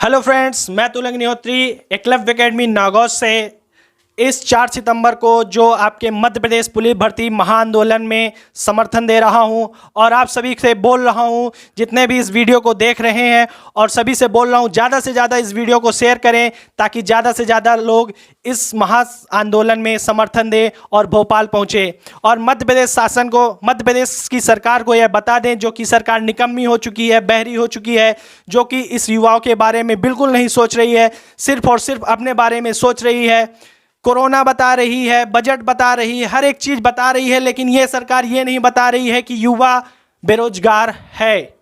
Hello friends, मैं तुल Agnihotri Eklavya academy Nagaur से इस 4 सितंबर को जो आपके मध्य प्रदेश पुलिस भर्ती महाआंदोलन में समर्थन दे रहा हूं और आप सभी से बोल रहा हूं, जितने भी इस वीडियो को देख रहे हैं और सभी से बोल रहा हूं, ज़्यादा से ज़्यादा इस वीडियो को शेयर करें ताकि ज़्यादा से ज़्यादा लोग इस महा आंदोलन में समर्थन दें और भोपाल पहुंचे और मध्य प्रदेश शासन को, मध्य प्रदेश की सरकार को यह बता दें, जो कि सरकार निकम्मी हो चुकी है, बहरी हो चुकी है, जो कि इस युवाओं के बारे में बिल्कुल नहीं सोच रही है, सिर्फ और सिर्फ अपने बारे में सोच रही है। कोरोना बता रही है, बजट बता रही है, हर एक चीज़ बता रही है, लेकिन ये सरकार ये नहीं बता रही है कि युवा बेरोजगार है।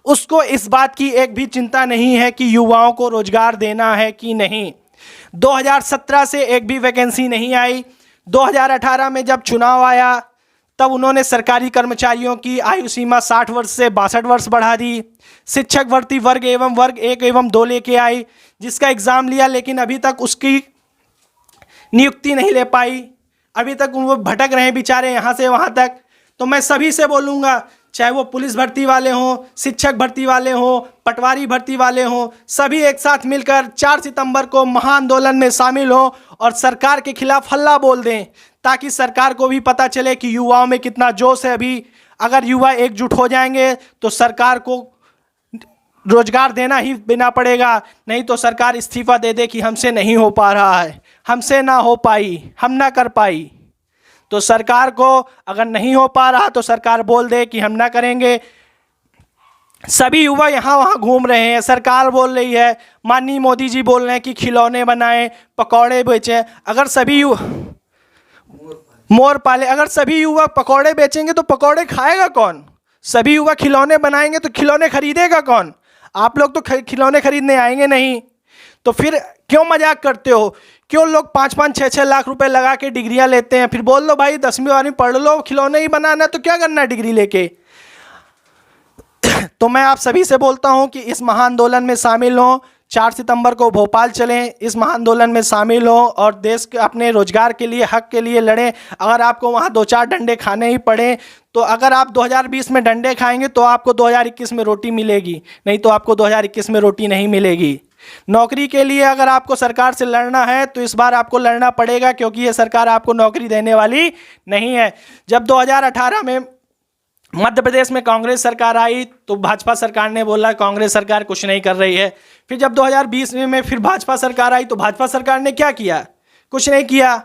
उसको इस बात की एक भी चिंता नहीं है कि युवाओं को रोजगार देना है कि नहीं। 2017 से एक भी वैकेंसी नहीं आई। 2018 में जब चुनाव आया तब उन्होंने सरकारी कर्मचारियों की आयु सीमा 60 वर्ष से 62 वर्ष बढ़ा दी। शिक्षक भर्ती वर्ग 1 एवं 2 लेके आई, जिसका एग्ज़ाम लिया, लेकिन अभी तक उसकी नियुक्ति नहीं ले पाई। अभी तक वो भटक रहे हैं बेचारे यहाँ से वहाँ तक। तो मैं सभी से बोलूँगा, चाहे वो पुलिस भर्ती वाले हों, शिक्षक भर्ती वाले हों, पटवारी भर्ती वाले हों, सभी एक साथ मिलकर 4 सितंबर को महाआंदोलन में शामिल हों और सरकार के खिलाफ हल्ला बोल दें, ताकि सरकार को भी पता चले कि युवाओं में कितना जोश है। अभी अगर युवा एकजुट हो जाएंगे तो सरकार को रोजगार देना ही बिना पड़ेगा, नहीं तो सरकार इस्तीफा दे दे कि हमसे नहीं हो पा रहा है, हमसे ना हो पाई, हम ना कर पाई। तो सरकार को अगर नहीं हो पा रहा तो सरकार बोल दे कि हम ना करेंगे। सभी युवा यहाँ वहाँ घूम रहे हैं, सरकार बोल रही है, माननीय मोदी जी बोल रहे हैं कि खिलौने बनाएं, पकौड़े बेचें। अगर सभी मोर पाले, अगर सभी युवा पकौड़े बेचेंगे तो पकौड़े खाएगा कौन? सभी युवा खिलौने बनाएंगे तो खिलौने खरीदेगा कौन? आप लोग तो खिलौने खरीदने आएंगे नहीं। तो फिर क्यों मजाक करते हो? क्यों लोग 5-5, 6-6 लाख रुपए लगा के डिग्रियां लेते हैं? फिर बोल लो भाई 10वीं 12वीं पढ़ लो, खिलौने ही बनाना है तो क्या करना है डिग्री लेके? तो मैं आप सभी से बोलता हूं कि इस महाआंदोलन में शामिल हों। 4 सितंबर को भोपाल चलें, इस महाआंदोलन में शामिल हों और देश के अपने रोजगार के लिए, हक के लिए लड़ें। अगर आपको वहाँ 2-4 डंडे खाने ही पड़े, तो अगर आप 2020 में डंडे खाएंगे तो आपको 2021 में रोटी मिलेगी, नहीं तो आपको 2021 में रोटी नहीं मिलेगी। नौकरी के लिए अगर आपको सरकार से लड़ना है तो इस बार आपको लड़ना पड़ेगा, क्योंकि ये सरकार आपको नौकरी देने वाली नहीं है। जब 2018 में मध्य प्रदेश में कांग्रेस सरकार आई तो भाजपा सरकार ने बोला कांग्रेस सरकार कुछ नहीं कर रही है। फिर जब 2020 में फिर भाजपा सरकार आई तो भाजपा सरकार ने क्या किया? कुछ नहीं किया।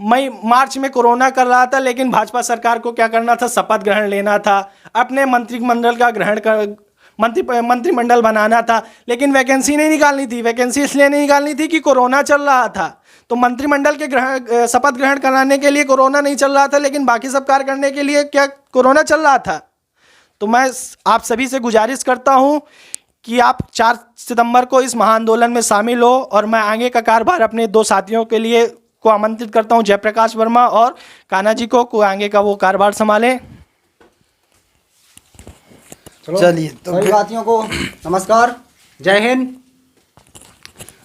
मार्च में कोरोना कर रहा था, लेकिन भाजपा सरकार को क्या करना था? शपथ ग्रहण लेना था, अपने मंत्रिमंडल का मंत्रिमंडल बनाना था, लेकिन वैकेंसी नहीं निकालनी थी। वैकेंसी इसलिए नहीं निकालनी थी कि कोरोना चल रहा था। तो मंत्रिमंडल के शपथ ग्रहण कराने के लिए कोरोना नहीं चल रहा था, लेकिन बाकी सब कार्य करने के लिए क्या कोरोना चल रहा था? तो मैं आप सभी से गुजारिश करता हूं कि आप 4 सितंबर को इस महाआंदोलन में शामिल हो और मैं आगे का कार्यभार अपने 2 साथियों के लिए को आमंत्रित करता हूं, जयप्रकाश वर्मा और कान्हा जी को आगे का वो कार्यभार संभालें। चलिए, तो सभी साथियों को नमस्कार, जय हिंद।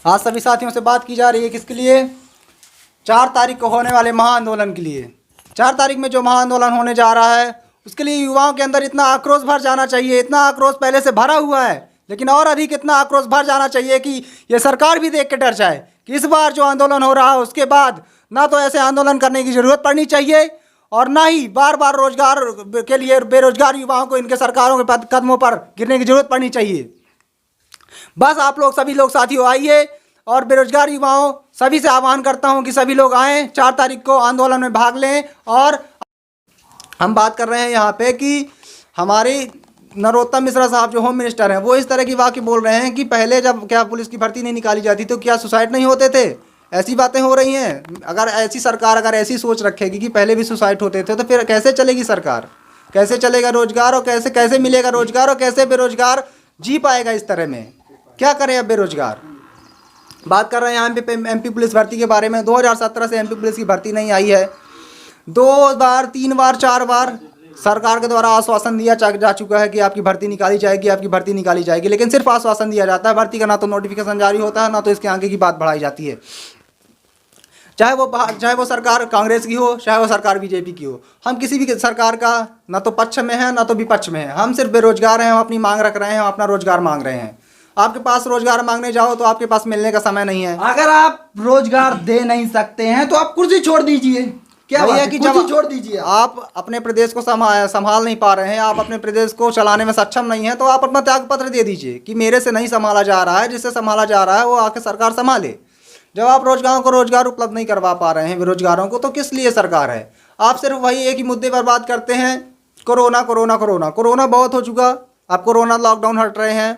आज सभी साथियों से बात की जा रही है किसके लिए? 4 तारीख को होने वाले महाआंदोलन के लिए। 4 तारीख में जो महाआंदोलन होने जा रहा है उसके लिए युवाओं के अंदर इतना आक्रोश भर जाना चाहिए। इतना आक्रोश पहले से भरा हुआ है, लेकिन और अधिक इतना आक्रोश भर जाना चाहिए कि ये सरकार भी देख के डर जाए कि इस बार जो आंदोलन हो रहा है उसके बाद ना तो ऐसे आंदोलन करने की ज़रूरत पड़नी चाहिए और ना ही बार बार रोजगार के लिए बेरोजगार युवाओं को इनके सरकारों के कदमों पर गिरने की जरूरत पड़नी चाहिए। बस आप लोग सभी लोग साथियों आइए और बेरोजगार युवाओं सभी से आह्वान करता हूं कि सभी लोग आएँ, 4 तारीख को आंदोलन में भाग लें। और हम बात कर रहे हैं यहाँ पे कि हमारे नरोत्तम मिश्रा साहब जो होम मिनिस्टर हैं वो इस तरह की वाक्य बोल रहे हैं कि पहले जब क्या पुलिस की भर्ती नहीं निकाली जाती तो क्या सुसाइड नहीं होते थे? ऐसी बातें हो रही हैं। अगर ऐसी सरकार अगर ऐसी सोच रखेगी कि पहले भी सुसाइड होते थे तो फिर कैसे चलेगी सरकार? कैसे चलेगा रोजगार और कैसे मिलेगा रोजगार और कैसे बेरोजगार जी पाएगा? इस तरह में क्या करें अब बेरोजगार? बात कर रहे हैं यहाँ पे एमपी पुलिस भर्ती के बारे में। 2017 से एमपी पुलिस की भर्ती नहीं आई है। 2 बार 3 बार 4 बार सरकार के द्वारा आश्वासन दिया जा चुका है कि आपकी भर्ती निकाली जाएगी, आपकी भर्ती निकाली जाएगी, लेकिन सिर्फ आश्वासन दिया जाता है। भर्ती का ना तो नोटिफिकेशन जारी होता है, ना तो इसके आगे की बात बढ़ाई जाती है। चाहे वो सरकार कांग्रेस की हो, चाहे वो सरकार बीजेपी की हो, हम किसी भी सरकार का ना तो पक्ष में है ना तो विपक्ष में है। हम सिर्फ बेरोजगार हैं, हम अपनी मांग रख रहे हैं, हम अपना रोजगार मांग रहे हैं। आपके पास रोजगार मांगने जाओ तो आपके पास मिलने का समय नहीं है। अगर आप रोजगार दे नहीं सकते हैं तो आप कुर्सी छोड़ दीजिए। क्या भैया बात है, कि कुर्सी जब छोड़ दीजिए। आप अपने प्रदेश को संभाल नहीं पा रहे हैं, आप अपने प्रदेश को चलाने में सक्षम नहीं है, तो आप अपना त्याग पत्र दे दीजिए कि मेरे से नहीं संभाला जा रहा है, जिससे संभाला जा रहा है वो आके सरकार संभाले। जब आप रोजगार उपलब्ध नहीं करवा पा रहे हैं बेरोजगारों को, तो किस लिए सरकार है? आप सिर्फ वही एक ही मुद्दे पर बात करते हैं, कोरोना कोरोना कोरोना। कोरोना बहुत हो चुका, अब कोरोना लॉकडाउन हट रहे हैं,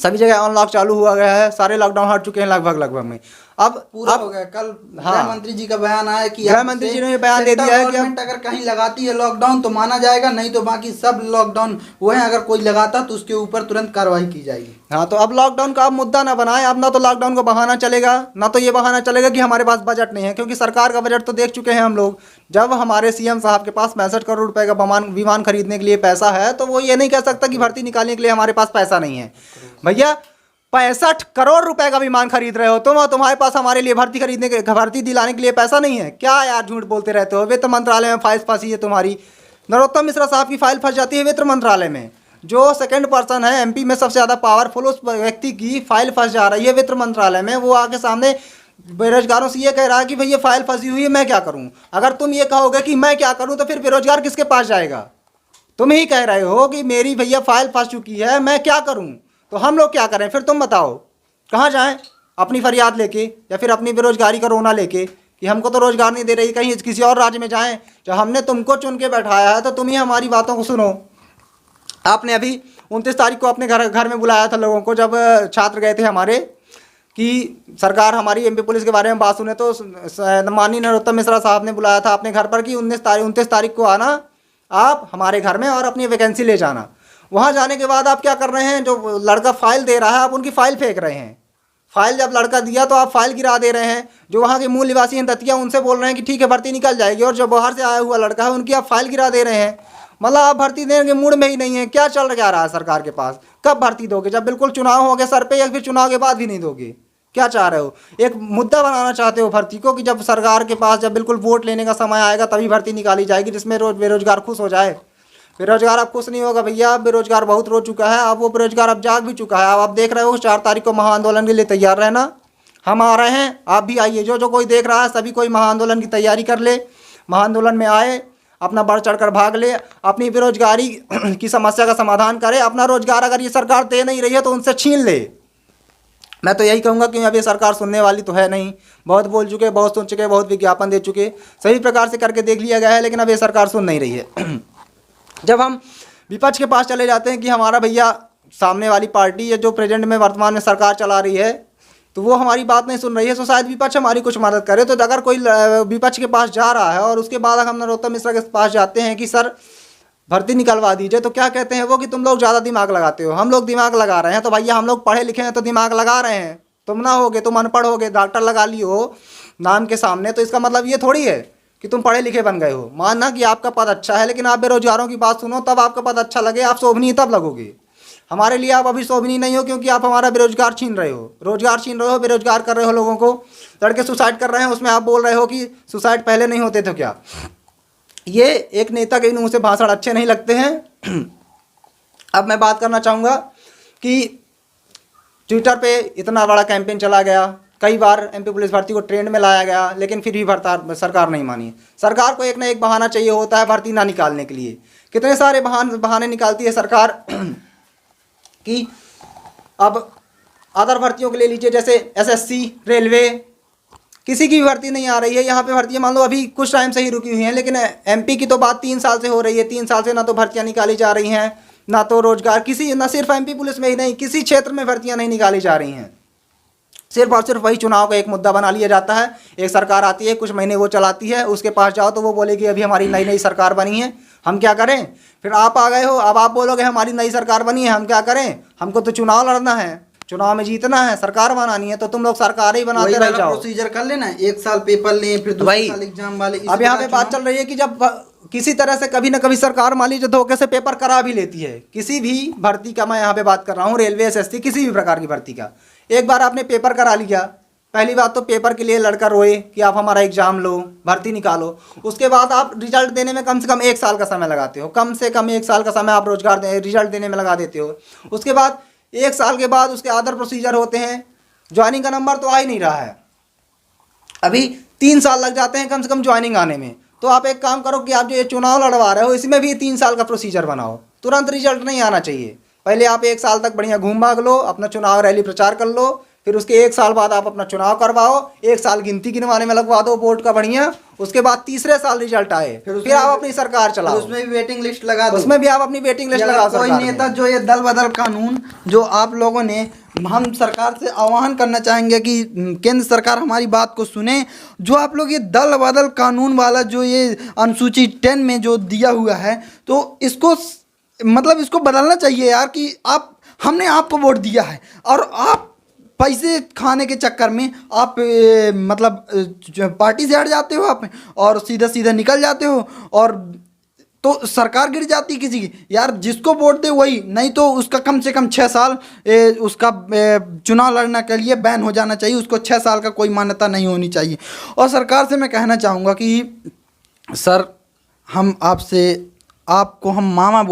सभी जगह अनलॉक चालू हुआ गया है, सारे लॉकडाउन हट चुके हैं लगभग में। अब पूरा हो गया। कल हाँ, गृह मंत्री जी का बयान आया कि गृह मंत्री जी ने बयान दे दिया है कि गवर्नमेंट अगर कहीं लगाती है लॉकडाउन तो माना जाएगा, नहीं तो बाकी सब लॉकडाउन वो है, अगर कोई लगाता तो उसके ऊपर तुरंत कार्रवाई की जाएगी। हाँ, तो अब लॉकडाउन का आप मुद्दा ना बनाएं। अब ना तो लॉकडाउन को बहाना चलेगा, ना तो ये बहाना चलेगा कि हमारे पास बजट नहीं है, क्योंकि सरकार का बजट तो देख चुके हैं हम लोग। जब हमारे सीएम साहब के पास 65 करोड़ रुपए का विमान खरीदने के लिए पैसा है, तो वो ये नहीं कह सकता कि भर्ती निकालने के लिए हमारे पास पैसा नहीं है। भैया 65 करोड़ रुपए का विमान खरीद रहे हो तुम, और तुम्हारे पास हमारे लिए भर्ती दिलाने के लिए पैसा नहीं है। क्या यार झूठ बोलते रहते हो। वित्त मंत्रालय में फाइल फंसी है तुम्हारी, नरोत्तम मिश्रा साहब की फाइल फंस जाती है वित्त मंत्रालय में। जो सेकंड पर्सन है एमपी में सबसे ज़्यादा पावरफुल, उस व्यक्ति की फाइल फंस जा रही है वित्त मंत्रालय में। वो आके सामने बेरोजगारों से ये कह रहा है कि भैया फाइल फंसी हुई है, मैं क्या करूँ। अगर तुम ये कहोगे कि मैं क्या करूँ, तो फिर बेरोजगार किसके पास जाएगा? तुम ही कह रहे हो कि मेरी भैया फाइल फंस चुकी है, मैं क्या करूँ, तो हम लोग क्या करें? फिर तुम बताओ कहाँ जाएं अपनी फरियाद लेके, या फिर अपनी बेरोजगारी का रोना लेके कि हमको तो रोजगार नहीं दे रही, कहीं किसी और राज्य में जाएं। जब हमने तुमको चुन के बैठाया है तो तुम ही हमारी बातों को सुनो। आपने अभी 29 तारीख को अपने घर में बुलाया था लोगों को, जब छात्र गए थे हमारे, कि सरकार हमारी एमपी पुलिस के बारे में बात सुने, तो माननीय नरोत्तम मिश्रा साहब ने बुलाया था अपने घर पर कि 29 तारीख को आना आप हमारे घर में और अपनी वैकेंसी ले जाना। वहाँ जाने के बाद आप क्या कर रहे हैं? जो लड़का फाइल दे रहा है आप उनकी फाइल फेंक रहे हैं। फाइल जब लड़का दिया तो आप फाइल गिरा दे रहे हैं। जो वहाँ के मूल निवासी हैं दतिया, उनसे बोल रहे हैं कि ठीक है भर्ती निकल जाएगी, और जो बाहर से आया हुआ लड़का है उनकी आप फाइल गिरा दे रहे हैं। मतलब आप भर्ती देने के मूड में ही नहीं है। क्या चल रहा है सरकार के पास? कब भर्ती दोगे? जब बिल्कुल चुनाव हो गए सर पे, या फिर चुनाव के बाद भी नहीं दोगे? क्या चाह रहे हो? एक मुद्दा बनाना चाहते हो भर्ती को कि जब सरकार के पास जब बिल्कुल वोट लेने का समय आएगा तभी भर्ती निकाली जाएगी, जिसमें बेरोजगार खुश हो जाए। बेरोजगार अब खुश नहीं होगा भैया। बेरोजगार बहुत रो चुका है, अब वो बेरोजगार अब जाग भी चुका है। अब आप देख रहे हो 4 तारीख को महाआंदोलन के लिए तैयार रहना। हम आ रहे हैं, आप भी आइए। जो कोई देख रहा है सभी कोई महाआंदोलन की तैयारी कर ले, महाआंदोलन में आए, अपना बढ़ चढ़ कर भाग ले, अपनी बेरोजगारी की समस्या का समाधान करे। अपना रोजगार अगर ये सरकार दे नहीं रही है तो उनसे छीन ले। मैं तो यही कहूँगा कि अब ये सरकार सुनने वाली तो है नहीं। बहुत बोल चुके, बहुत सुन चुके, बहुत विज्ञापन दे चुके, सभी प्रकार से करके देख लिया गया है, लेकिन अब ये सरकार सुन नहीं रही है। जब हम विपक्ष के पास चले जाते हैं कि हमारा भैया सामने वाली पार्टी या जो प्रेजेंट में वर्तमान में सरकार चला रही है, तो वो हमारी बात नहीं सुन रही है, तो शायद विपक्ष हमारी कुछ मदद करे। तो अगर कोई विपक्ष के पास जा रहा है और उसके बाद हम नरोत्तम मिश्रा के पास जाते हैं कि सर भर्ती निकलवा दीजिए, तो क्या कहते हैं वो कि तुम लोग ज़्यादा दिमाग लगाते हो। हम लोग दिमाग लगा रहे हैं तो भैया हम लोग पढ़े लिखे हैं तो दिमाग लगा रहे हैं। तुम ना होगे, तुम अनपढ़ होगे, डॉक्टर लगा लियो नाम के सामने, तो इसका मतलब ये थोड़ी है कि तुम पढ़े लिखे बन गए हो। मानना कि आपका पद अच्छा है, लेकिन आप बेरोजगारों की बात सुनो तब आपका पद अच्छा लगे, आप शोभनीय तब लगोगे। हमारे लिए आप अभी शोभनीय नहीं हो, क्योंकि आप हमारा बेरोजगार छीन रहे हो, रोजगार छीन रहे हो, बेरोजगार कर रहे हो लोगों को। लड़के सुसाइड कर रहे हैं, उसमें आप बोल रहे हो कि सुसाइड पहले नहीं होते थे क्या? ये एक नेता के मुँह से भाषण अच्छे नहीं लगते हैं। अब मैं बात करना चाहूँगा कि ट्विटर पे इतना बड़ा कैंपेन चला गया, कई बार एमपी पुलिस भर्ती को ट्रेंड में लाया गया, लेकिन फिर भी सरकार नहीं मानी। सरकार को एक ना एक बहाना चाहिए होता है भर्ती ना निकालने के लिए। कितने सारे बहाने निकालती है सरकार कि अब अदर भर्तियों के ले लीजिए, जैसे एसएससी, रेलवे, किसी की भी भर्ती नहीं आ रही है। यहाँ पे भर्तियाँ मान लो अभी कुछ टाइम से ही रुकी हुई हैं, लेकिन एमपी की तो बात 3 साल से हो रही है। 3 साल से ना तो भर्तियाँ निकाली जा रही हैं, ना तो रोजगार, किसी, ना सिर्फ एमपी पुलिस में ही नहीं, किसी क्षेत्र में भर्तियाँ नहीं निकाली जा रही हैं। सिर्फ और सिर्फ वही चुनाव का एक मुद्दा बना लिया जाता है। एक सरकार आती है, कुछ महीने वो चलाती है, उसके पास जाओ तो वो बोलेगी अभी हमारी नई सरकार बनी है, हम क्या करें। फिर आप आ गए हो, अब आप बोलोगे हमारी नई सरकार बनी है, हम क्या करें, हमको तो चुनाव लड़ना है, चुनाव में जीतना है, सरकार बनानी है, तो तुम लोग सरकार ही बनाते रह जाओ। प्रोसीजर कर लेना, 1 साल पेपर लें, फिर 2 साल एग्जाम वाले। अब यहाँ पे बात चल रही है कि जब किसी तरह से कभी ना कभी सरकार मान लीजिए धोखे से पेपर करा भी लेती है, किसी भी भर्ती का, मैं यहाँ पे बात कर रहा हूँ रेलवे, एसएससी, किसी भी प्रकार की भर्ती का, एक बार आपने पेपर करा लिया, पहली बात तो पेपर के लिए लड़का रोए कि आप हमारा एग्जाम लो, भर्ती निकालो। उसके बाद आप रिजल्ट देने में कम से कम 1 साल का समय लगाते हो, कम से कम 1 साल का समय आप रिजल्ट देने में लगा देते हो। उसके बाद 1 साल के बाद उसके अदर प्रोसीजर होते हैं। ज्वाइनिंग का नंबर तो आ ही नहीं रहा है, अभी 3 साल लग जाते हैं कम से कम ज्वाइनिंग आने में। तो आप एक काम करो कि आप जो ये चुनाव लड़वा रहे हो इसमें भी 3 साल का प्रोसीजर बनाओ, तुरंत रिजल्ट नहीं आना चाहिए। पहले आप 1 साल तक बढ़िया घूम भाग लो, अपना चुनाव रैली प्रचार कर लो, फिर उसके 1 साल बाद आप अपना चुनाव करवाओ, 1 साल गिनती गिनवाने में लगवा दो वोट का बढ़िया, उसके बाद तीसरे साल रिजल्ट आए फिर आप अपनी सरकार चलाओ, उसमें भी वेटिंग लिस्ट लगा दो, उसमें भी आप अपनी वेटिंग लिस्ट लगा। कोई नेता जो ये दल बदल कानून जो आप लोगों ने, हम सरकार से आह्वान करना चाहेंगे कि केंद्र सरकार हमारी बात को सुने। जो आप लोग ये दल बदल कानून वाला जो ये अनुसूची 10 में जो दिया हुआ है, तो इसको मतलब इसको बदलना चाहिए यार, कि आप हमने आपको वोट दिया है और आप पैसे खाने के चक्कर में आप पार्टी से हट जाते हो आप और सीधा सीधा निकल जाते हो, और तो सरकार गिर जाती किसी की। यार जिसको वोट दे वही, नहीं तो उसका कम से कम 6 साल उसका चुनाव लड़ने के लिए बैन हो जाना चाहिए, उसको 6 साल का कोई मान्यता नहीं होनी चाहिए। और सरकार से मैं कहना चाहूँगा कि सर हम आपको हम मामा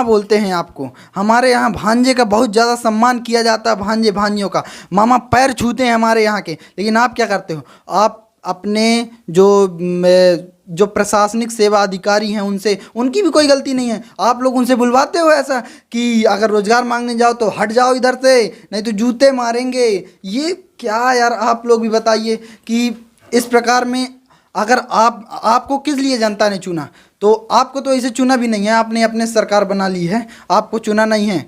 बोलते हैं आपको। हमारे यहाँ भांजे का बहुत ज़्यादा सम्मान किया जाता है, भांजे भांजियों का मामा पैर छूते हैं हमारे यहाँ के। लेकिन आप क्या करते हो, आप अपने जो प्रशासनिक सेवा अधिकारी हैं उनसे, उनकी भी कोई गलती नहीं है, आप लोग उनसे बुलवाते हो ऐसा कि अगर रोज़गार मांगने जाओ तो हट जाओ इधर से, नहीं तो जूते मारेंगे। ये क्या यार, आप लोग भी बताइए कि इस प्रकार में अगर आपको किस लिए जनता ने चुना, तो आपको तो इसे चुना भी नहीं है, आपने अपने सरकार बना ली है, आपको चुना नहीं है,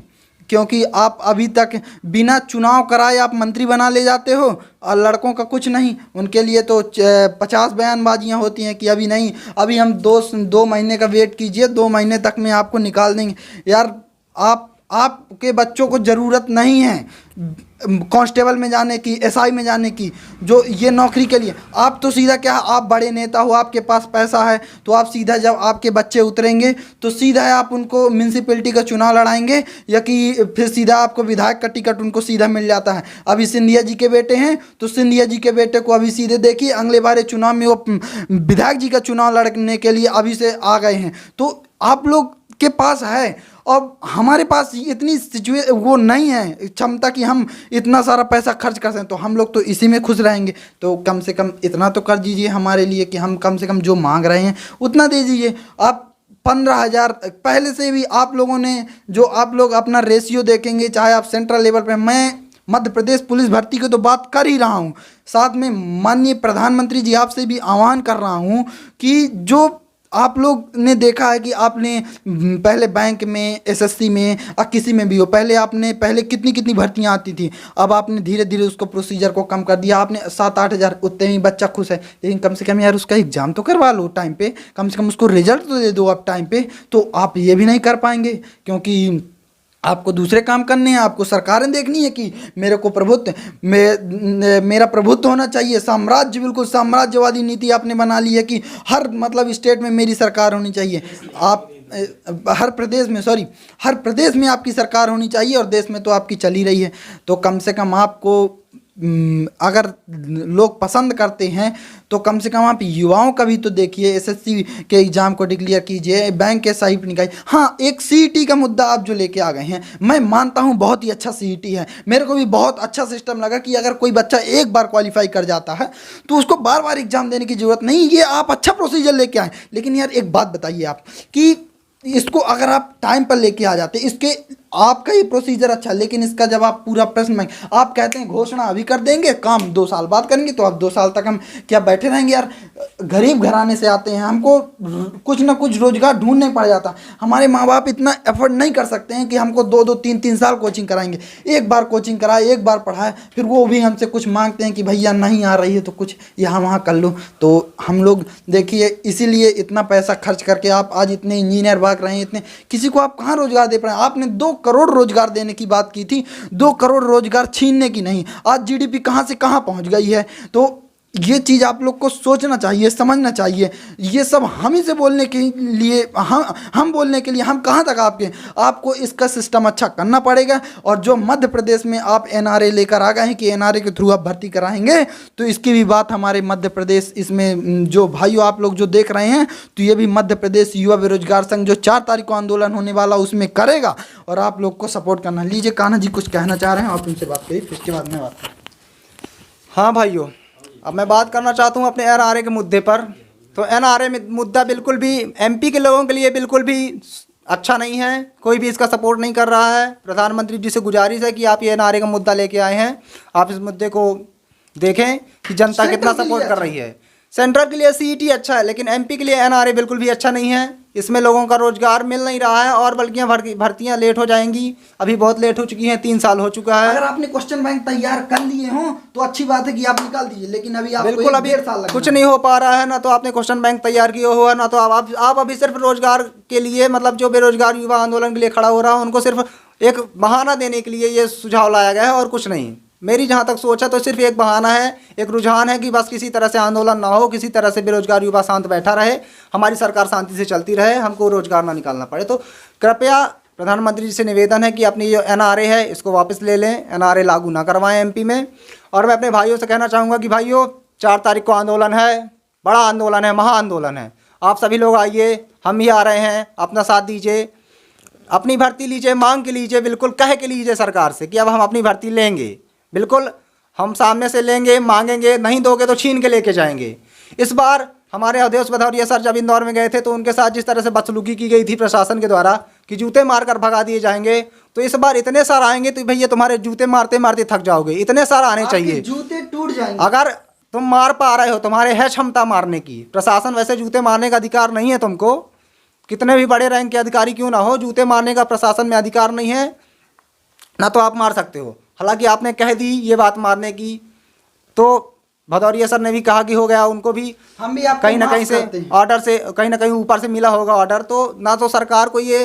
क्योंकि आप अभी तक बिना चुनाव कराए आप मंत्री बना ले जाते हो। और लड़कों का कुछ नहीं, उनके लिए तो 50 बयानबाजियाँ होती हैं कि अभी नहीं, अभी हम 2 महीने का वेट कीजिए, 2 महीने तक में आपको निकाल देंगे। यार आपके बच्चों को ज़रूरत नहीं है कांस्टेबल में जाने की, एसआई में जाने की, जो ये नौकरी के लिए। आप तो सीधा क्या, आप बड़े नेता हो, आपके पास पैसा है, तो आप सीधा जब आपके बच्चे उतरेंगे तो सीधा आप उनको म्यूनसिपैलिटी का चुनाव लड़ाएंगे, या कि फिर सीधा आपको विधायक का टिकट उनको सीधा मिल जाता है। अभी सिंधिया जी के बेटे हैं तो सिंधिया जी के बेटे को अभी सीधे देखिए अगले बार चुनाव में वो विधायक जी का चुनाव लड़ने के लिए अभी से आ गए हैं। तो आप लोग के पास है, और हमारे पास इतनी वो नहीं है क्षमता कि हम इतना सारा पैसा खर्च कर सकें, तो हम लोग तो इसी में खुश रहेंगे। तो कम से कम इतना तो कर दीजिए हमारे लिए कि हम कम से कम जो मांग रहे हैं उतना दे दीजिए। आप 15,000 पहले से भी आप लोगों ने, जो आप लोग अपना रेशियो देखेंगे, चाहे आप सेंट्रल लेवल पे, मैं मध्य प्रदेश पुलिस भर्ती की तो बात कर ही रहा हूँ, साथ में माननीय प्रधानमंत्री जी आपसे भी आह्वान कर रहा हूँ कि जो आप लोग ने देखा है कि आपने पहले बैंक में, एसएससी में और किसी में भी हो, पहले कितनी भर्तियां आती थी, अब आपने धीरे धीरे उसको प्रोसीजर को कम कर दिया। आपने 7-8 हज़ार, उतने ही बच्चा खुश है, लेकिन कम से कम यार उसका एग्ज़ाम तो करवा लो टाइम पे, कम से कम उसको रिजल्ट तो दे दो आप टाइम पे। तो आप ये भी नहीं कर पाएंगे क्योंकि आपको दूसरे काम करने हैं, आपको सरकारें देखनी है कि मेरे को मेरा प्रभुत्व होना चाहिए, साम्राज्य, बिल्कुल साम्राज्यवादी नीति आपने बना ली है कि हर स्टेट में मेरी सरकार होनी चाहिए। आप हर प्रदेश में आपकी सरकार होनी चाहिए, और देश में तो आपकी चल ही रही है। तो कम से कम आपको अगर लोग पसंद करते हैं तो कम से कम आप युवाओं का भी तो देखिए, एसएससी के एग्ज़ाम को डिक्लेयर कीजिए, बैंक के सही निकालिए। हाँ, एक सीईटी का मुद्दा आप जो लेके आ गए हैं, मैं मानता हूँ बहुत ही अच्छा सीईटी है, मेरे को भी बहुत अच्छा सिस्टम लगा कि अगर कोई बच्चा एक बार क्वालिफाई कर जाता है तो उसको बार बार एग्ज़ाम देने की ज़रूरत नहीं। ये आप अच्छा प्रोसीजर लेके आए, लेकिन यार एक बात बताइए आप कि इसको अगर आप टाइम पर लेके आ जाते, इसके आपका ये प्रोसीजर अच्छा, लेकिन इसका जब आप पूरा प्रश्न में आप कहते हैं घोषणा अभी कर देंगे, काम 2 साल बाद करेंगे, तो आप 2 साल तक हम क्या बैठे रहेंगे यार। गरीब घराने से आते हैं, हमको कुछ ना कुछ रोजगार ढूंढने पड़ जाता। हमारे माँ बाप इतना एफर्ट नहीं कर सकते हैं कि हमको 2-2, 3-3 साल कोचिंग कराएंगे। एक बार कोचिंग कराए, एक बार पढ़ाए, फिर वो भी हमसे कुछ मांगते हैं कि भैया नहीं आ रही है तो कुछ यहाँ वहाँ कर लो। तो हम लोग देखिए इसीलिए इतना पैसा खर्च करके आप आज इतने इंजीनियर भाग रहे हैं, इतने किसी को आप कहाँ रोजगार दे पाए। आपने 2 करोड़ रोजगार देने की बात की थी, 2 करोड़ रोजगार छीनने की नहीं। आज जीडीपी कहाँ से कहाँ पहुँच गई है। तो ये चीज़ आप लोग को सोचना चाहिए, समझना चाहिए। ये सब हम ही से बोलने के लिए, हम बोलने के लिए हम कहाँ तक आपको इसका सिस्टम अच्छा करना पड़ेगा। और जो मध्य प्रदेश में आप एनआरए लेकर आ गए हैं कि एनआरए के थ्रू आप भर्ती कराएंगे, तो इसकी भी बात हमारे मध्य प्रदेश, इसमें जो भाइयों आप लोग जो देख रहे हैं, तो ये भी मध्य प्रदेश युवा बेरोजगार संघ जो 4 तारीख को आंदोलन होने वाला उसमें करेगा, और आप लोग को सपोर्ट करना। लीजिए कान्हा जी कुछ कहना चाह रहे हैं, आप उनसे बात करिए, फिर उसके बाद में बात करें। हाँ भाइयों, अब मैं बात करना चाहता हूँ अपने एनआरए के मुद्दे पर। तो एनआरए में मुद्दा बिल्कुल भी एमपी के लोगों के लिए बिल्कुल भी अच्छा नहीं है, कोई भी इसका सपोर्ट नहीं कर रहा है। प्रधानमंत्री जी से गुजारिश है कि आप ये एनआरए का मुद्दा लेके आए हैं, आप इस मुद्दे को देखें कि जनता कितना सपोर्ट कर रही है। सेंट्रल के लिए सीईटी अच्छा है, लेकिन एमपी के लिए एनआरए बिल्कुल भी अच्छा नहीं है। इसमें लोगों का रोजगार मिल नहीं रहा है, और बल्कि भर्तियां लेट हो जाएंगी। अभी बहुत लेट हो चुकी हैं, 3 साल हो चुका है। अगर आपने क्वेश्चन बैंक तैयार कर लिए हों तो अच्छी बात है कि आप निकाल दीजिए, लेकिन अभी आपको बिल्कुल अभी 1.5 साल लगना कुछ नहीं हो पा रहा है। ना तो आपने क्वेश्चन बैंक तैयार किया हुआ, ना तो आप अभी सिर्फ रोजगार के लिए, मतलब जो बेरोजगार युवा आंदोलन के लिए खड़ा हो रहा है, उनको सिर्फ एक बहाना देने के लिए ये सुझाव लाया गया है, और कुछ नहीं। मेरी जहाँ तक सोच है तो सिर्फ एक बहाना है, एक रुझान है कि बस किसी तरह से आंदोलन ना हो, किसी तरह से बेरोजगार युवा शांत बैठा रहे, हमारी सरकार शांति से चलती रहे, हमको रोजगार ना निकालना पड़े। तो कृपया प्रधानमंत्री जी से निवेदन है कि अपनी जो एनआरए है इसको वापस ले लें, एनआरए लागू ना करवाएं एमपी में। और मैं अपने भाइयों से कहना चाहूँगा कि भाइयों, 4 तारीख को आंदोलन है, बड़ा आंदोलन है, महा आंदोलन है। आप सभी लोग आइए, हम भी आ रहे हैं, अपना साथ दीजिए, अपनी भर्ती लीजिए, मांग के लीजिए, बिल्कुल कह के लीजिए सरकार से कि अब हम अपनी भर्ती लेंगे। बिल्कुल हम सामने से लेंगे, मांगेंगे, नहीं दोगे तो छीन के लेके जाएंगे। इस बार हमारे अवधेश भदौरिया सर जब इंदौर में गए थे तो उनके साथ जिस तरह से बदसलूकी की गई थी प्रशासन के द्वारा कि जूते मारकर भगा दिए जाएंगे, तो इस बार इतने सारे आएंगे तो भैया तुम्हारे जूते मारते मारते थक जाओगे। इतने सारे आने चाहिए, जूते टूट जाएंगे। अगर तुम मार पा रहे हो, तुम्हारे है क्षमता मारने की। प्रशासन वैसे जूते मारने का अधिकार नहीं है तुमको, कितने भी बड़े रैंक के अधिकारी क्यों ना हो, जूते मारने का प्रशासन में अधिकार नहीं है, ना तो आप मार सकते हो। हालांकि आपने कह दी ये बात मारने की, तो भदौरिया सर ने भी कहा कि हो गया, उनको भी हम भी आपको कहीं ना कहीं से माफ करते हैं। ऑर्डर से, कहीं ना कहीं ऊपर से मिला होगा ऑर्डर। तो ना तो सरकार को ये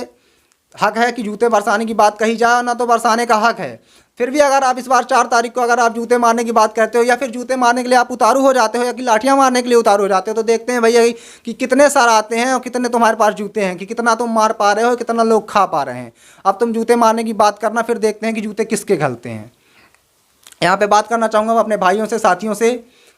हक है कि जूते बरसाने की बात कही जाए, ना तो बरसाने का हक है। फिर भी अगर आप इस बार 4 तारीख को अगर आप जूते मारने की बात करते हो, या फिर जूते मारने के लिए आप उतारू हो जाते हो, या कि लाठियाँ मारने के लिए उतारू हो जाते हो, तो देखते हैं भैया कि कितने सारे आते हैं और कितने तुम्हारे पास जूते हैं, कि कितना तुम मार पा रहे हो, कितना लोग खा पा रहे हैं। अब तुम जूते मारने की बात करना, फिर देखते हैं कि जूते किसके घलते हैं। यहाँ पे बात करना चाहूँगा अपने भाइयों से, साथियों से,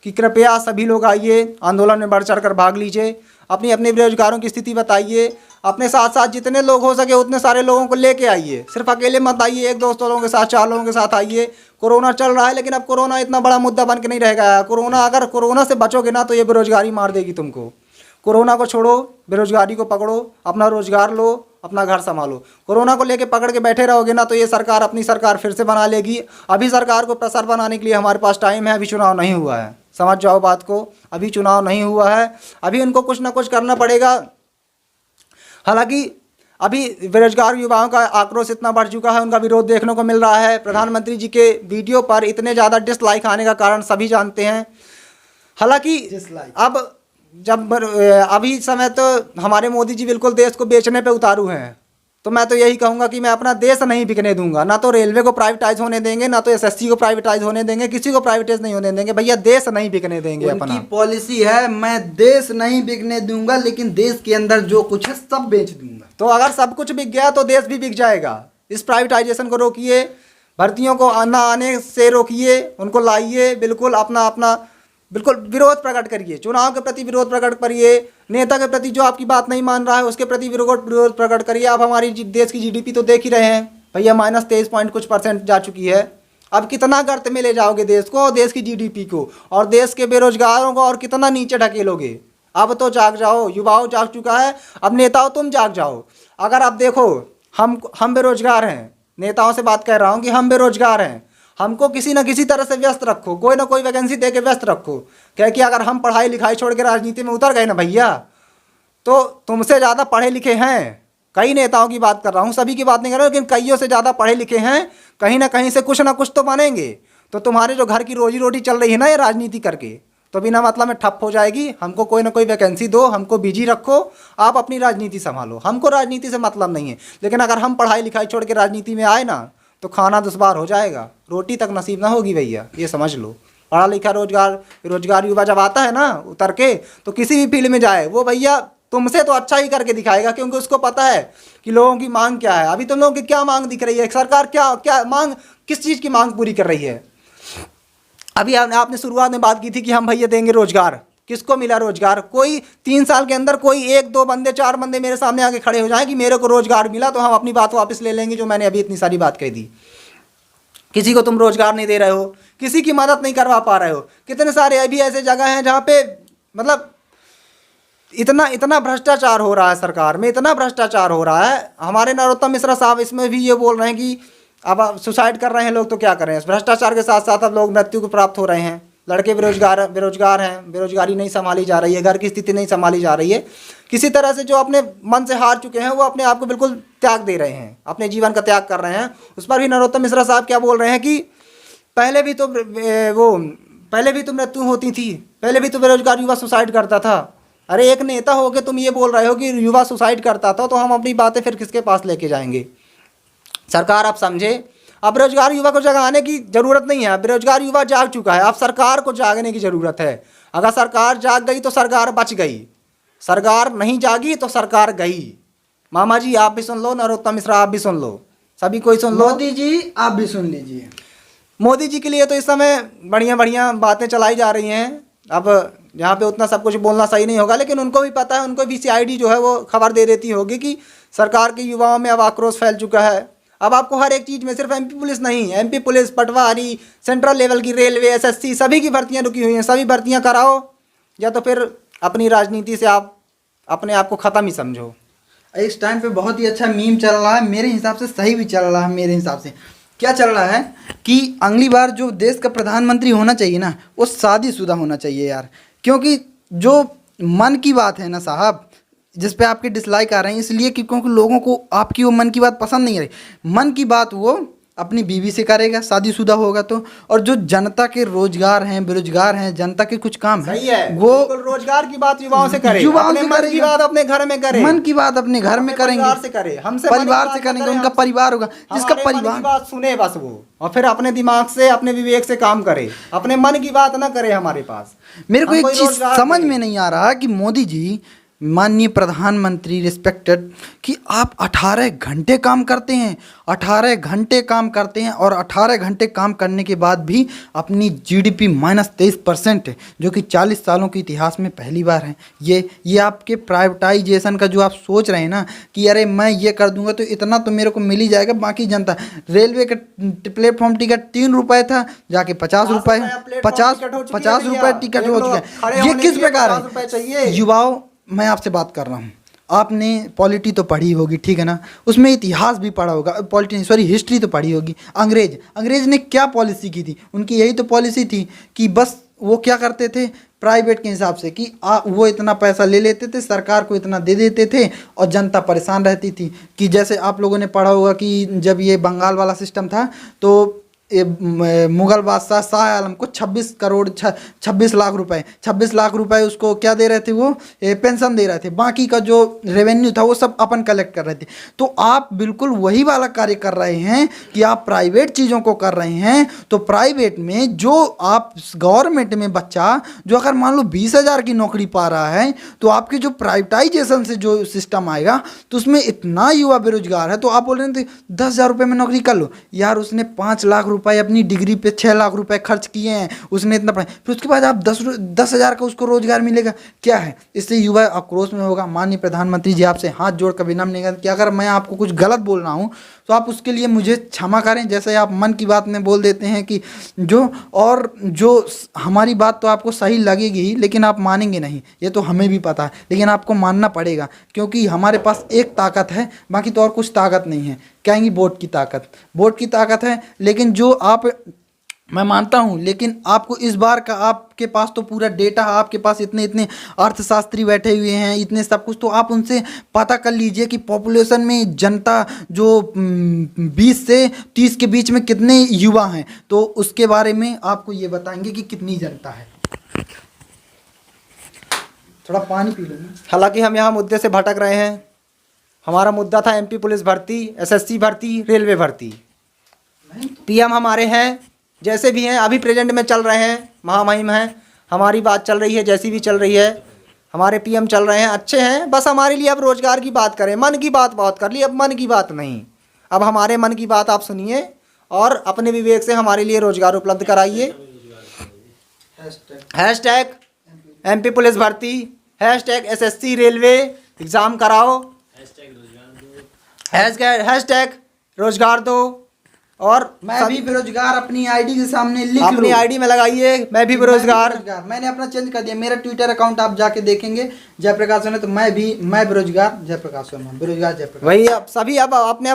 कि कृपया सभी लोग आइए, आंदोलन में बढ़ चढ़ कर भाग लीजिए, अपनी अपनी बेरोजगारों की स्थिति बताइए, अपने साथ साथ जितने लोग हो सके उतने सारे लोगों को लेके आइए। सिर्फ अकेले मत आइए, 1-2 लोगों के साथ, 4 लोगों के साथ आइए। कोरोना चल रहा है, लेकिन अब कोरोना इतना बड़ा मुद्दा बन के नहीं रह गया है। कोरोना, अगर कोरोना से बचोगे ना तो ये बेरोजगारी मार देगी तुमको। कोरोना को छोड़ो, बेरोजगारी को पकड़ो, अपना रोजगार लो, अपना घर संभालो। कोरोना को लेके पकड़ के बैठे रहोगे ना तो ये सरकार अपनी सरकार फिर से बना लेगी। अभी सरकार को प्रेशर बनाने के लिए हमारे पास टाइम है, अभी चुनाव नहीं हुआ है, समझ जाओ बात को, अभी चुनाव नहीं हुआ है, अभी उनको कुछ ना कुछ करना पड़ेगा। हालांकि अभी बेरोजगार युवाओं का आक्रोश इतना बढ़ चुका है, उनका विरोध देखने को मिल रहा है। प्रधानमंत्री जी के वीडियो पर इतने ज़्यादा डिसलाइक आने का कारण सभी जानते हैं। हालांकि अब जब अभी समय तो हमारे मोदी जी बिल्कुल देश को बेचने पे उतारू हैं, तो मैं तो यही कहूँगा कि मैं अपना देश नहीं बिकने दूंगा। ना तो रेलवे को प्राइवेटाइज होने देंगे, ना तो एसएससी को प्राइवेटाइज होने देंगे, किसी को प्राइवेटाइज नहीं होने देंगे। भैया देश नहीं बिकने देंगे अपना। उनकी पॉलिसी है, मैं देश नहीं बिकने दूंगा, लेकिन देश के अंदर जो कुछ है सब बेच दूंगा। तो अगर सब कुछ बिक गया तो देश भी बिक जाएगा। इस प्राइवेटाइजेशन को रोकिए, भर्तियों को आना आने से रोकिए, उनको लाइए, बिल्कुल अपना बिल्कुल विरोध प्रकट करिए, चुनाव के प्रति विरोध प्रकट करिए, नेता के प्रति जो आपकी बात नहीं मान रहा है उसके प्रति विरोध प्रकट करिए। आप हमारी देश की जीडीपी तो देख ही रहे हैं भैया, -23 पॉइंट कुछ % जा चुकी है। अब कितना गर्त में ले जाओगे देश को, देश की जीडीपी को, और देश के बेरोजगारों को और कितना नीचे ढकेलोगे। अब तो जाग जाओ, युवाओं जाग चुका है, अब नेताओं तुम जाग जाओ। अगर आप देखो, हम बेरोजगार हैं, नेताओं से बात कर रहा हूँ कि हम बेरोजगार हैं, हमको किसी न किसी तरह से व्यस्त रखो, कोई ना कोई वैकेंसी दे के व्यस्त रखो। क्या कि अगर हम पढ़ाई लिखाई छोड़ के राजनीति में उतर गए ना भैया, तो तुमसे ज़्यादा पढ़े लिखे हैं। कई नेताओं की बात कर रहा हूँ, सभी की बात नहीं कर रहा हूँ, लेकिन कईयों से ज़्यादा पढ़े लिखे हैं। कहीं ना कहीं से कुछ ना कुछ तो बनेंगे। तो तुम्हारे जो घर की रोजी रोटी चल रही है ना ये राजनीति करके, तो बिना मतलब में ठप हो जाएगी। हमको कोई ना कोई वैकेंसी दो, हमको बिजी रखो, आप अपनी राजनीति संभालो, हमको राजनीति से मतलब नहीं है। लेकिन अगर हम पढ़ाई लिखाई छोड़ के राजनीति में आए ना तो खाना दुश्वार हो जाएगा, रोटी तक नसीब ना होगी भैया, ये समझ लो। पढ़ा लिखा रोजगार युवा जब आता है ना उतर के, तो किसी भी फील्ड में जाए वो भैया तुमसे तो अच्छा ही करके दिखाएगा, क्योंकि उसको पता है कि लोगों की मांग क्या है। अभी तुम लोगों की क्या मांग दिख रही है? सरकार क्या क्या मांग, किस चीज़ की मांग पूरी कर रही है? अभी आपने शुरुआत में बात की थी कि हम भैया देंगे रोजगार। किसको मिला रोजगार? कोई 3 साल के अंदर कोई 1-2 बंदे 4 बंदे मेरे सामने आके खड़े हो जाएं कि मेरे को रोजगार मिला, तो हम अपनी बात वापस ले लेंगे जो मैंने अभी इतनी सारी बात कही थी। किसी को तुम रोजगार नहीं दे रहे हो, किसी की मदद नहीं करवा पा रहे हो। कितने सारे अभी ऐसे जगह हैं जहाँ पे मतलब इतना भ्रष्टाचार हो रहा है, सरकार में इतना भ्रष्टाचार हो रहा है। हमारे नरोत्तम मिश्रा साहब इसमें भी ये बोल रहे हैं कि अब सुसाइड कर रहे हैं लोग तो क्या करें। भ्रष्टाचार के साथ साथ अब लोग मृत्यु को प्राप्त हो रहे हैं। लड़के बेरोजगार हैं, बेरोजगारी नहीं संभाली जा रही है, घर की स्थिति नहीं संभाली जा रही है। किसी तरह से जो अपने मन से हार चुके हैं वो अपने आप को बिल्कुल त्याग दे रहे हैं, अपने जीवन का त्याग कर रहे हैं। उस पर भी नरोत्तम मिश्रा साहब क्या बोल रहे हैं कि पहले भी तो मृत्यु होती थी, पहले भी तो बेरोजगार युवा सुसाइड करता था। अरे एक नेता हो के तुम ये बोल रहे हो कि युवा सुसाइड करता था, तो हम अपनी बातें फिर किसके पास लेके जाएंगे? सरकार आप समझे, अब बेरोजगार युवा को जगाने की ज़रूरत नहीं है। बेरोजगार युवा जाग चुका है, अब सरकार को जागने की ज़रूरत है। अगर सरकार जाग गई तो सरकार बच गई, सरकार नहीं जागी तो सरकार गई। मामा जी आप भी सुन लो, नरोत्तम मिश्रा आप भी सुन लो, सभी कोई सुन लो। मोदी जी आप भी सुन लीजिए। मोदी जी के लिए तो इस समय बढ़िया बढ़िया बातें चलाई जा रही हैं। अब यहाँ पे उतना सब कुछ बोलना सही नहीं होगा, लेकिन उनको भी पता है, उनको भी CID जो है वो खबर दे देती होगी कि सरकार के युवाओं में अब आक्रोश फैल चुका है। अब आपको हर एक चीज़ में, सिर्फ MP पुलिस नहीं, MP पुलिस, पटवारी, सेंट्रल लेवल की रेलवे, SSC सभी की भर्तियाँ रुकी हुई हैं। सभी भर्तियाँ कराओ, या तो फिर अपनी राजनीति से आप अपने आप को ख़त्म ही समझो। इस टाइम पे बहुत ही अच्छा मीम चल रहा है, मेरे हिसाब से सही भी चल रहा है। मेरे हिसाब से क्या चल रहा है कि अगली बार जो देश का प्रधानमंत्री होना चाहिए ना, वो शादीशुदा होना चाहिए यार। क्योंकि जो मन की बात है ना साहब, जिस पे आपके डिसलाइक आ रहे हैं इसलिए कि क्योंकि लोगों को आपकी वो मन की बात पसंद नहीं आ रही। मन की बात वो अपनी बीवी से करेगा, शादीशुदा होगा तो। और जो जनता के रोजगार हैं, बेरोजगार हैं, जनता के कुछ काम सही है है, वो रोजगार की बात युवाओं से करे, युवाओं अपने से मन की बात अपने घर में करे, मन की बात अपने घर में करेंगे, परिवार से करे, हमसे परिवार से करेंगे, उनका परिवार होगा जिसका हमारे मन की परिवार बात सुने बस वो, और फिर अपने दिमाग से, अपने विवेक से काम करे, अपने मन की बात ना करे हमारे पास। मेरे को हम एक कोई चीज रोजगार समझ दें। में नहीं आ रहा कि मोदी जी, माननीय प्रधानमंत्री रिस्पेक्टेड, कि आप 18 घंटे काम करते हैं, 18 घंटे काम करते हैं और 18 घंटे काम करने के बाद भी अपनी GDP -23% है, जो कि 40 सालों के इतिहास में पहली बार है। ये आपके प्राइवेटाइजेशन का जो आप सोच रहे हैं ना कि अरे मैं ये कर दूंगा तो इतना तो मेरे को मिल ही जाएगा, बाकी जनता। रेलवे का प्लेटफॉर्म टिकट 3 रुपये था, जाके 50 रुपये, 50 रुपये टिकट हो चुका है। ये किस प्रकार है? युवाओं, मैं आपसे बात कर रहा हूँ, आपने पॉलिटी तो पढ़ी होगी, ठीक है ना? उसमें इतिहास भी पढ़ा होगा, पॉलिटी सॉरी हिस्ट्री तो पढ़ी होगी। अंग्रेज ने क्या पॉलिसी की थी? उनकी यही तो पॉलिसी थी कि बस वो क्या करते थे, प्राइवेट के हिसाब से कि वो इतना पैसा ले लेते थे, सरकार को इतना दे देते थे और जनता परेशान रहती थी। कि जैसे आप लोगों ने पढ़ा होगा कि जब ये बंगाल वाला सिस्टम था तो मुगल बादशाह शाह आलम को 26 लाख रुपए उसको क्या दे रहे थे, वो पेंशन दे रहे थे। बाकी का जो रेवेन्यू था वो सब अपन कलेक्ट कर रहे थे। तो आप बिल्कुल वही वाला कार्य कर रहे हैं कि आप प्राइवेट चीज़ों को कर रहे हैं। तो प्राइवेट में जो आप गवर्नमेंट में बच्चा जो अगर मान लो 20,000 की नौकरी पा रहा है, तो आपके जो प्राइवेटाइजेशन से जो सिस्टम आएगा तो उसमें इतना युवा बेरोजगार है। तो आप बोल रहे थे 10,000 रुपये में नौकरी कर लो यार, उसने 5 लाख रुपए अपनी डिग्री पे 6 लाख रुपए खर्च किए हैं, उसने इतना पढ़ा, फिर उसके बाद आप 10,000 का उसको रोजगार मिलेगा, क्या है? इससे युवा आक्रोश में होगा। माननीय प्रधानमंत्री जी आपसे हाथ जोड़कर विनम्र निवेदन कि अगर मैं आपको कुछ गलत बोल रहा हूँ तो आप उसके लिए मुझे क्षमा करें। जैसे आप मन की बात में बोल देते हैं कि जो हमारी बात तो आपको सही लगेगी ही, लेकिन आप मानेंगे नहीं, ये तो हमें भी पता है, लेकिन आपको मानना पड़ेगा क्योंकि हमारे पास एक ताकत है, बाकी तो और कुछ ताकत नहीं है। कहेंगी वोट की ताकत है, लेकिन जो आप, मैं मानता हूँ, लेकिन आपको इस बार का, आपके पास तो पूरा डेटा है, आपके पास इतने अर्थशास्त्री बैठे हुए हैं, इतने सब कुछ, तो आप उनसे पता कर लीजिए कि पॉपुलेशन में जनता जो 20 से 30 के बीच में कितने युवा हैं, तो उसके बारे में आपको ये बताएंगे कि कितनी जनता है। थोड़ा पानी पी लो। हालांकि हम यहाँ मुद्दे से भटक रहे हैं। हमारा मुद्दा था MP पुलिस भर्ती, SSC भर्ती, रेलवे भर्ती। PM हमारे हैं जैसे भी हैं अभी प्रेजेंट में चल रहे हैं, महामहिम हैं, हमारी बात चल रही है जैसी भी चल रही है, हमारे पीएम चल रहे हैं, अच्छे हैं। बस हमारे लिए अब रोजगार की बात करें, मन की बात बहुत कर ली, अब मन की बात नहीं, अब हमारे मन की बात आप सुनिए और अपने विवेक से हमारे लिए रोजगार उपलब्ध कराइए। हैशटैग MP पुलिस भर्ती, हैशटैग SSC रेलवे एग्ज़ाम कराओ, हैशटैग रोजगार दो। और मैं भी बेरोजगार अपनी आईडी के सामने लिख अपनी लो। आईडी में लगाइए मैं भी बेरोजगार। मैंने अपना चेंज कर दिया, मेरा ट्विटर अकाउंट आप जाके देखेंगे जयप्रकाश सोनी, तो मैं बेरोजगार जयप्रकाश सोनी, बेरोजगार जयप्रकाश। वही अब सभी अब अपने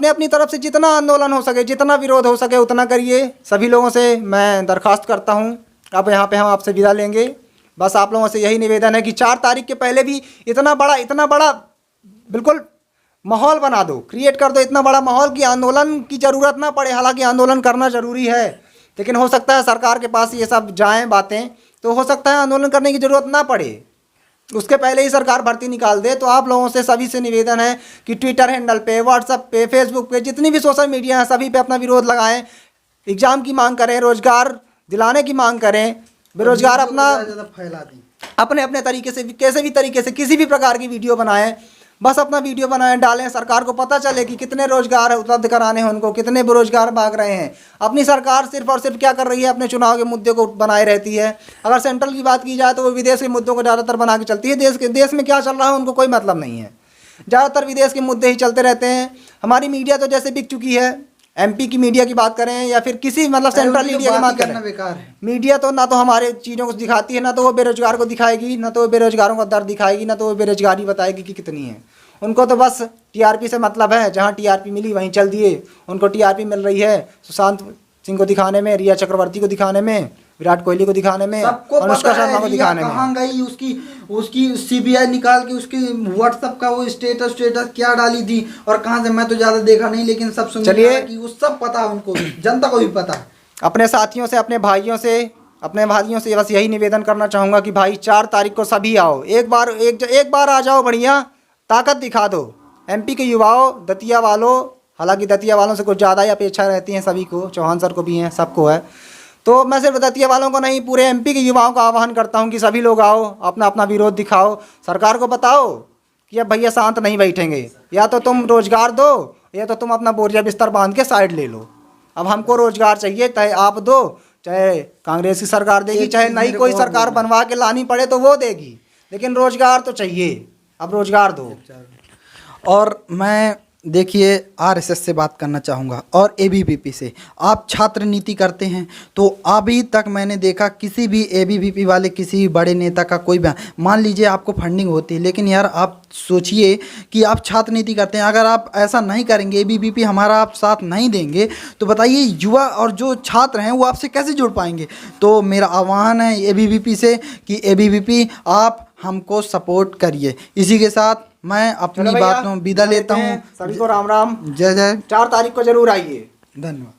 अपनी तरफ से जितना आंदोलन हो सके, जितना विरोध हो सके उतना करिए। सभी लोगों से मैं दरखास्त करता हूँ। अब यहाँ पे हम आपसे विदा लेंगे। बस आप लोगों से यही निवेदन है कि 4 तारीख के पहले भी इतना बड़ा बिल्कुल माहौल बना दो, क्रिएट कर दो इतना बड़ा माहौल कि आंदोलन की ज़रूरत ना पड़े। हालांकि आंदोलन करना ज़रूरी है, लेकिन हो सकता है सरकार के पास ये सब जाएं बातें, तो हो सकता है आंदोलन करने की ज़रूरत ना पड़े, उसके पहले ही सरकार भर्ती निकाल दे। तो आप लोगों से सभी से निवेदन है कि ट्विटर हैंडल पे, व्हाट्सएप पे, फेसबुक पे, जितनी भी सोशल मीडिया है सभी पे अपना विरोध लगाएं, एग्ज़ाम की मांग करें, रोज़गार दिलाने की मांग करें, बेरोजगार अपना फैला दी, अपने अपने तरीके से कैसे भी तरीके से किसी भी प्रकार की वीडियो बनाएं, बस अपना वीडियो बनाएं, डालें, सरकार को पता चले कि कितने रोजगार उपलब्ध कराने हैं उनको, कितने बेरोजगार भाग रहे हैं। अपनी सरकार सिर्फ और सिर्फ क्या कर रही है, अपने चुनाव के मुद्दे को बनाए रहती है। अगर सेंट्रल की बात की जाए तो वो विदेश के मुद्दों को ज़्यादातर बना के चलती है, देश में क्या चल रहा है उनको कोई मतलब नहीं है, ज़्यादातर विदेश के मुद्दे ही चलते रहते हैं। हमारी मीडिया तो जैसे बिक चुकी है, MP की मीडिया की बात करें या फिर किसी मतलब सेंट्रल मीडिया की बात करें, बेकार है। मीडिया तो ना तो हमारे चीज़ों को दिखाती है, ना तो वो बेरोजगार को दिखाएगी, ना तो वो बेरोजगारों का दर्द दिखाएगी, ना तो वो बेरोजगारी बताएगी कि कितनी है। उनको तो बस TRP से मतलब है, जहाँ TRP मिली वहीं चल दिए। उनको TRP मिल रही है सुशांत सिंह को दिखाने में, रिया चक्रवर्ती को दिखाने में, विराट कोहली को दिखाने में, सबको अनुष्का पता शर्मा को है दिखाने में। कहाँ गई, उसकी CBI निकाल के उसकी व्हाट्सएप का वो स्टेटस क्या डाली थी और कहाँ से, मैं तो ज़्यादा देखा नहीं, लेकिन सब सुन चलिए कि वो सब पता है उनको, जनता को भी पता है। अपने साथियों से, अपने भाइयों से, अपने भाइयों से बस यही निवेदन करना चाहूँगा कि भाई 4 तारीख को सभी आओ, एक बार आ जाओ, बढ़िया ताकत दिखा दो। MP के युवाओं, दतिया वालों, हालांकि दतिया वालों से कुछ ज़्यादा ही अपेक्षा रहती है सभी को, चौहान सर को भी हैं, सबको है। तो मैं सिर्फ दतिया वालों को नहीं, पूरे MP के युवाओं का आह्वान करता हूं कि सभी लोग आओ, अपना अपना विरोध दिखाओ, सरकार को बताओ कि अब भैया शांत नहीं बैठेंगे, या तो तुम रोजगार दो या तो तुम अपना बोरिया बिस्तर बांध के साइड ले लो। अब हमको रोजगार चाहिए, चाहे आप दो, चाहे कांग्रेस की सरकार देगी, चाहे नई कोई सरकार बनवा के लानी पड़े तो वो देगी, लेकिन रोजगार तो चाहिए। अब रोजगार दो। और मैं देखिए RSS से बात करना चाहूँगा और ABVP से। आप छात्र नीति करते हैं तो अभी तक मैंने देखा किसी भी ABVP वाले, किसी भी बड़े नेता का कोई बयान, मान लीजिए आपको फंडिंग होती है, लेकिन यार आप सोचिए कि आप छात्र नीति करते हैं, अगर आप ऐसा नहीं करेंगे, ABVP हमारा आप साथ नहीं देंगे, तो बताइए युवा और जो छात्र हैं वो आपसे कैसे जुड़ पाएंगे। तो मेरा आह्वान है ABVP से कि ABVP आप हमको सपोर्ट करिए। इसी के साथ मैं अपनी बातों विदा लेता हूँ। सभी को राम राम, जय जय। 4 तारीख को जरूर आइए। धन्यवाद।